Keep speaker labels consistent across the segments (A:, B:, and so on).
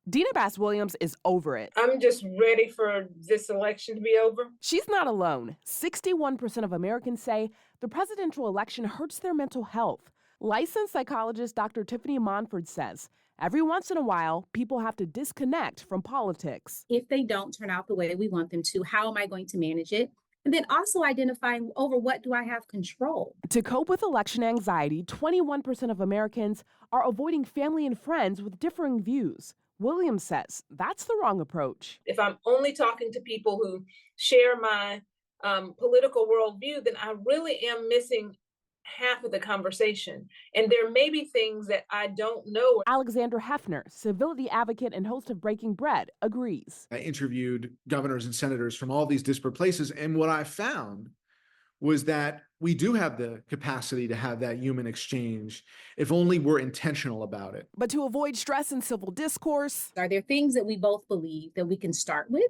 A: Dina Bass-Williams is over it.
B: I'm just ready for this election to be over.
A: She's not alone. 61% of Americans say the presidential election hurts their mental health. Licensed psychologist Dr. Tiffany Monford says every once in a while, people have to disconnect from politics.
C: If they don't turn out the way we want them to, how am I going to manage it? And then also identifying over what do I have control.
A: To cope with election anxiety, 21% of Americans are avoiding family and friends with differing views. Williams says that's the wrong approach.
B: If I'm only talking to people who share my political worldview, then I really am missing half of the conversation. And there may be things that I don't know.
A: Alexander Hefner, civility advocate and host of Breaking Bread, agrees.
D: I interviewed governors and senators from all these disparate places, and what I found was that we do have the capacity to have that human exchange if only we're intentional about it.
A: But to avoid stress in civil discourse,
C: are there things that we both believe that we can start with?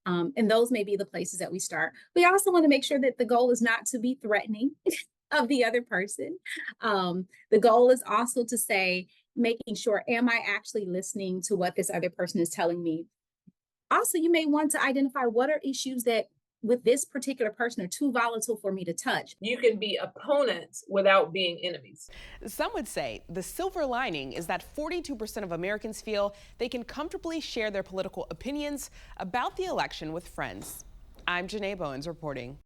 C: And those may be the places that we start. We also want to make sure that the goal is not to be threatening of the other person. The goal is also to say, making sure, am I actually listening to what this other person is telling me? Also, you may want to identify what are issues that with this particular person are too volatile for me to touch.
B: You can be opponents without being enemies.
E: Some would say the silver lining is that 42% of Americans feel they can comfortably share their political opinions about the election with friends. I'm Janae Bowens reporting.